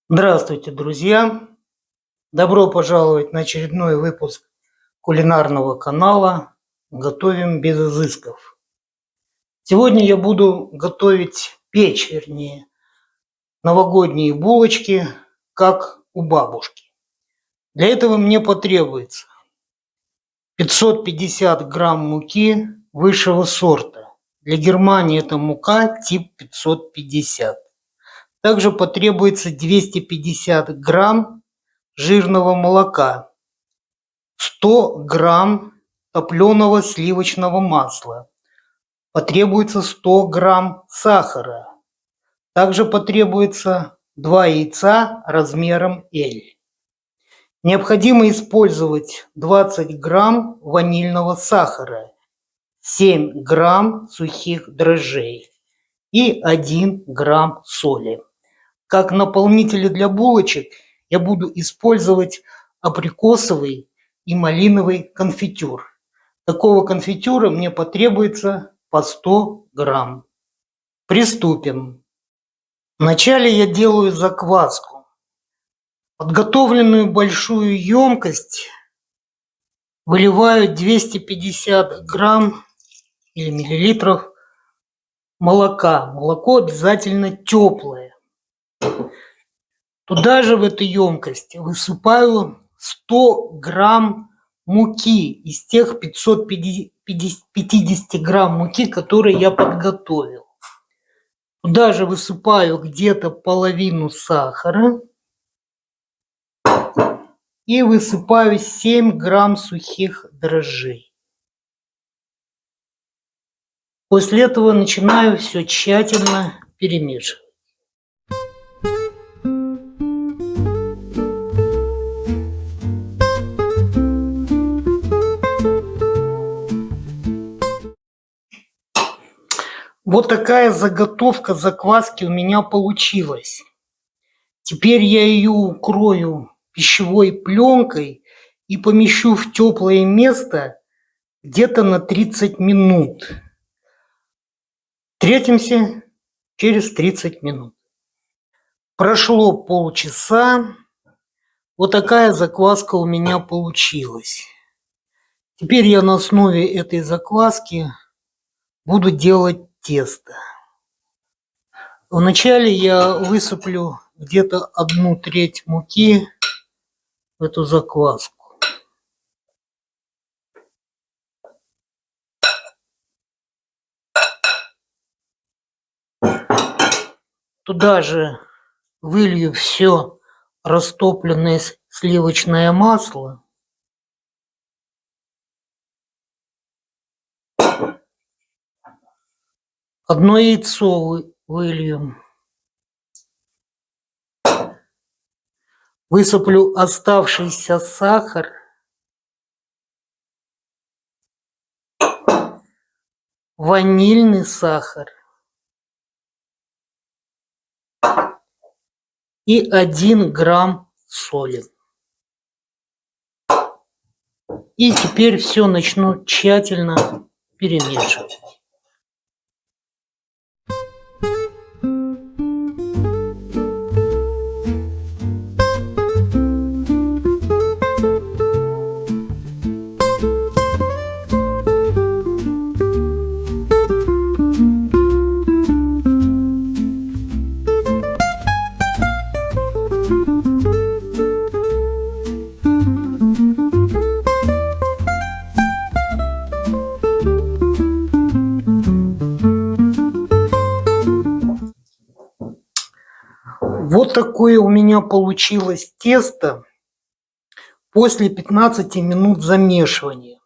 Здравствуйте, друзья! Добро пожаловать на очередной выпуск кулинарного канала «Готовим без изысков». Сегодня я буду печь, новогодние булочки, как у бабушки. Для этого мне потребуется 550 грамм муки высшего сорта. Для Германии это мука тип 550. Также потребуется 250 грамм жирного молока, 100 грамм топленого сливочного масла, потребуется 100 грамм сахара, также потребуется 2 яйца размером L. Необходимо использовать 20 грамм ванильного сахара, 7 грамм сухих дрожжей и 1 грамм соли. Как наполнители для булочек я буду использовать абрикосовый и малиновый конфитюр. Такого конфитюра мне потребуется по 100 грамм. Приступим. Вначале я делаю закваску. Подготовленную большую емкость выливаю 250 грамм или миллилитров молока. Молоко обязательно теплое. Туда же в эту емкость высыпаю 100 грамм муки из тех 550 грамм муки, которые я подготовил. Туда же высыпаю где-то половину сахара и высыпаю 7 грамм сухих дрожжей. После этого начинаю все тщательно перемешивать. Вот такая заготовка закваски у меня получилась. Теперь я ее укрою пищевой пленкой и помещу в теплое место где-то на 30 минут. Встретимся через 30 минут. Прошло полчаса. Вот такая закваска у меня получилась. Теперь я на основе этой закваски буду делать тесто. Вначале я высыплю где-то 1/3 муки в эту закваску. Туда же вылью все растопленное сливочное масло. Одно яйцо вылью. Высыплю оставшийся сахар. Ванильный сахар. И 1 грамм соли. И теперь все начну тщательно перемешивать. Вот такое у меня получилось тесто после 15 минут замешивания.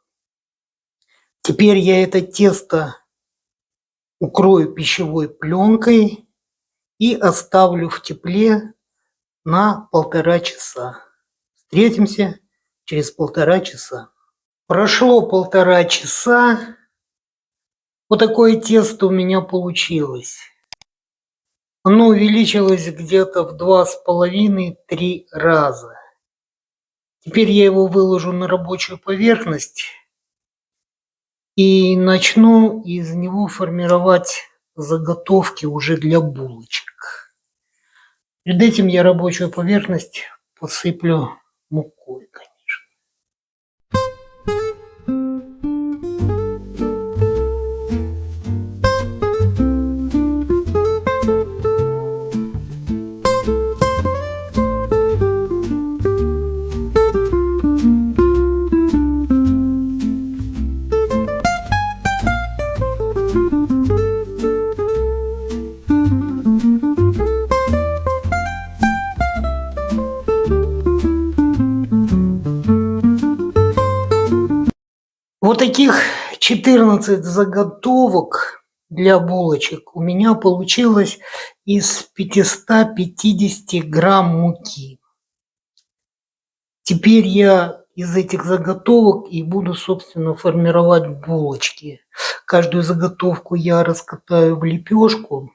Теперь я это тесто укрою пищевой пленкой и оставлю в тепле на 1,5 часа. Встретимся через 1,5 часа. Прошло 1,5 часа. Вот такое тесто у меня получилось. Оно увеличилось где-то в 2,5–3 раза. Теперь я его выложу на рабочую поверхность и начну из него формировать заготовки уже для булочек. Перед этим я рабочую поверхность посыплю мукой, конечно. Вот таких 14 заготовок для булочек у меня получилось из 550 грамм муки. Теперь я из этих заготовок и буду, собственно, формировать булочки. Каждую заготовку я раскатаю в лепешку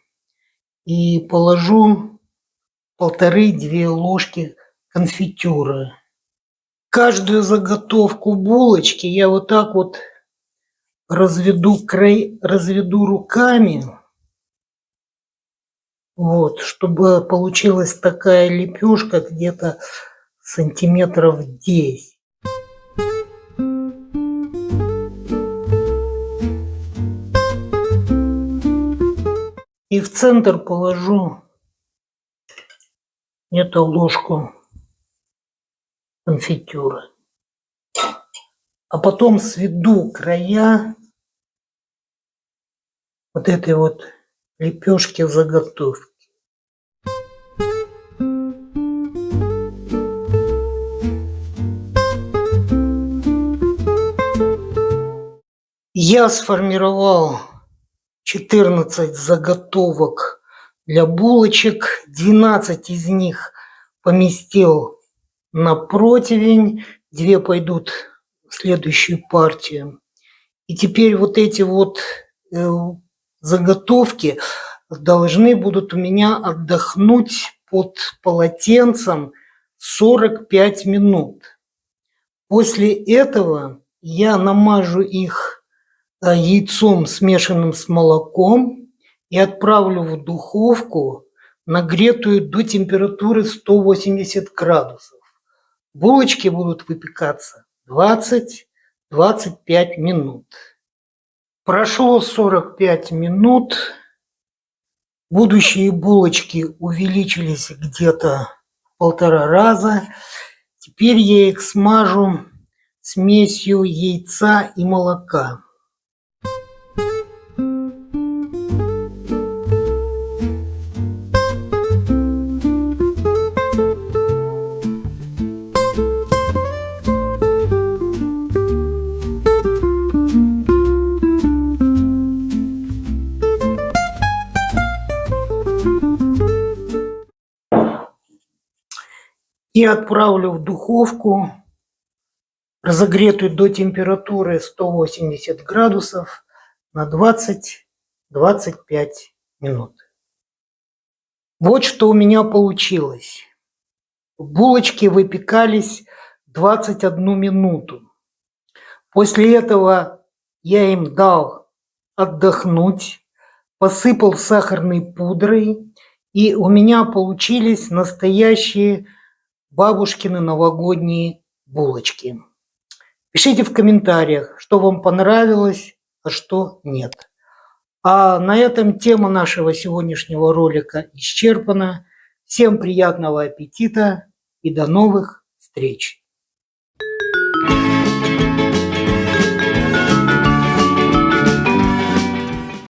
и положу 1,5–2 ложки конфитюра. Каждую заготовку булочки я вот так вот разведу руками, вот, чтобы получилась такая лепешка где-то сантиметров 10. И в центр положу где-то ложку конфитюра. А потом сведу края вот этой вот лепешки заготовки. Я сформировал 14 заготовок для булочек, 12 из них поместил на противень, 2 пойдут в следующую партию. И теперь вот эти вот заготовки должны будут у меня отдохнуть под полотенцем 45 минут. После этого я намажу их яйцом, смешанным с молоком, и отправлю в духовку, нагретую до температуры 180 градусов. Булочки будут выпекаться 20–25 минут. Прошло 45 минут. Будущие булочки увеличились где-то в 1,5 раза. Теперь я их смажу смесью яйца и молока. И отправлю в духовку, разогретую до температуры 180 градусов, на 20–25 минут. Вот что у меня получилось. Булочки выпекались 21 минуту. После этого я им дал отдохнуть, посыпал сахарной пудрой, и у меня получились настоящие бабушкины новогодние булочки. Пишите в комментариях, что вам понравилось, а что нет. А на этом тема нашего сегодняшнего ролика исчерпана. Всем приятного аппетита и до новых встреч!